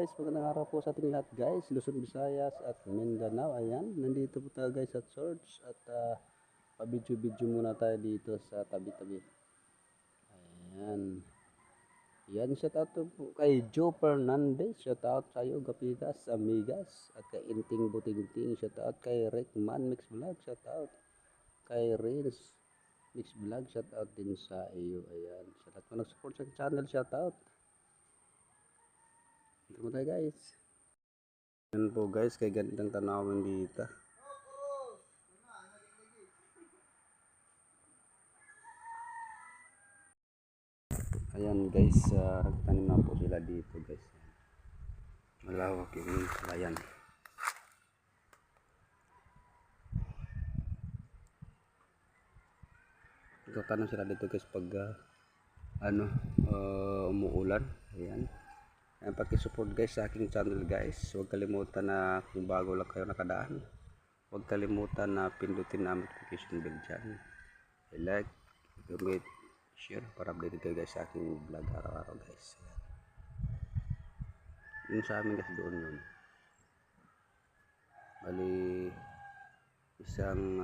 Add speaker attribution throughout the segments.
Speaker 1: guys, magandang araw po sa ating lahat guys, Luzon, Visayas at Mindanao. Ayan, nandito po tayo guys at church at pa-video muna tayo dito sa tabi-tabi. Ayan. Yan, shout out po kay Joe Fernandez, shout out sa iyo Gapitas, Amigas, at kay Inting Butingting, shout out kay Rickman Mix Vlog, shout out kay Rins Mix Vlog, shout out din sa iyo. Ayan, shout out po nag-support sa channel, shout out. Ito tayo guys. Yan po guys, kay ganitong tanawin dito. Ayan guys, nagtanim na po sila dito guys. Malawak yung bayan. Nagtatanong sila dito guys pag umuulan. Ayan. Ayan, paki-support guys sa aking channel guys. Huwag kalimutan na kung bago lang kayo nakadaan, huwag kalimutan na pindutin ang notification bell dyan. I-like, comment, share para update kayo guys sa aking vlog araw-araw guys. Yung sa amin guys doon yun. Bali isang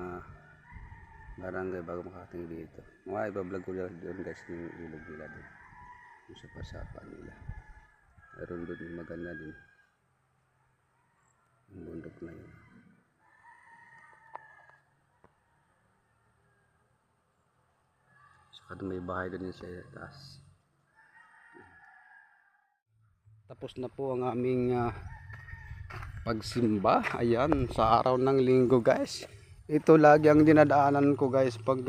Speaker 1: barangay bago makarating dito. Mga iba-vlog ko doon guys yung ilog nila doon. Yung sa pasapa nila. Meron doon yung maganda din. Yung bundok na yun. Saka may bahay doon sa taas. Tapos na po ang aming pagsimba. Ayan, sa araw ng linggo guys. Ito lagi ang dinadaanan ko guys pag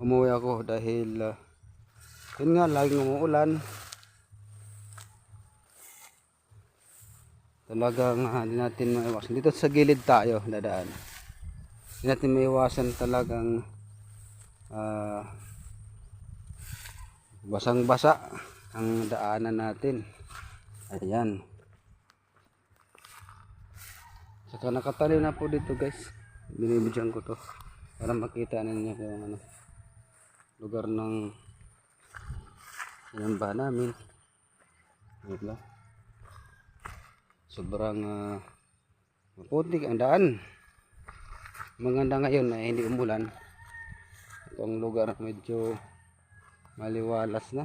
Speaker 1: umuwi ako dahil yun nga, laging umuulan. Talagang hindi natin maiwasan. Dito sa gilid tayo dadaan. Hindi natin maiwasan talagang basang-basa ang daanan natin. Ayan. Saka nakatali na po dito guys. Binibidyan ko to para makita ninyo yung lugar ng sinambahan namin. Diba? Sobrang maputik ang daan. Maganda ngayon na hindi umulan. Itong lugar medyo maliwalas na.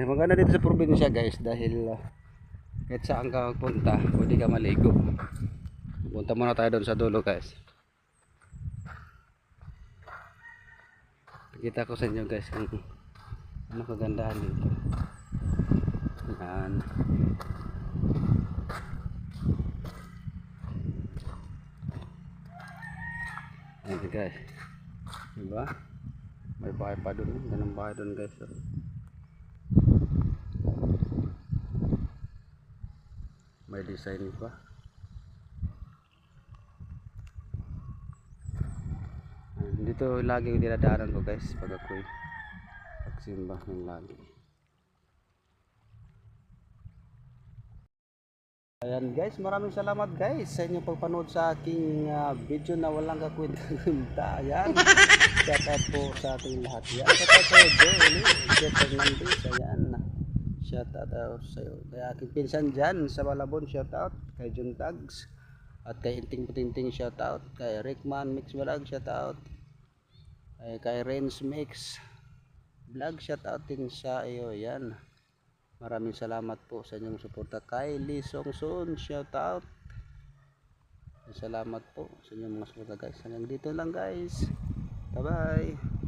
Speaker 1: Maganda dito sa probinsya guys dahil kahit saan ka magpunta pwede ka maligo. Punta muna tayo doon sa dulo guys. Pakita ko sa inyo guys kung ano kagandahan dito. Yan. Yan guys, diba? May bahay pa doon. Ganang bahay doon guys. May design pa. Dito lagi yung dinadaanan ko guys pag ako'y pagsimba ng lagi. Ayan guys, maraming salamat guys sa inyong pagpanood sa aking video na walang kakwenta. Ayan. Shout out po sa ating lahat. Ayan. Shout out sa Joe Fernandez. Ayan. Shout out sa iyo. Kaya aking pinsan dyan sa Malabon, shout out. Kay Jun Tags. At kay Inting Putingting, shout out. Kay Rickman Mix Vlog, shout out. Kay Rins Mix Vlog, shout out din sa iyo. Ayan. Maraming salamat po sa inyong suporta. Kay Lee Song Soon, shout out. Salamat po sa inyong mga suporta guys. Hanggang dito lang guys. Bye bye.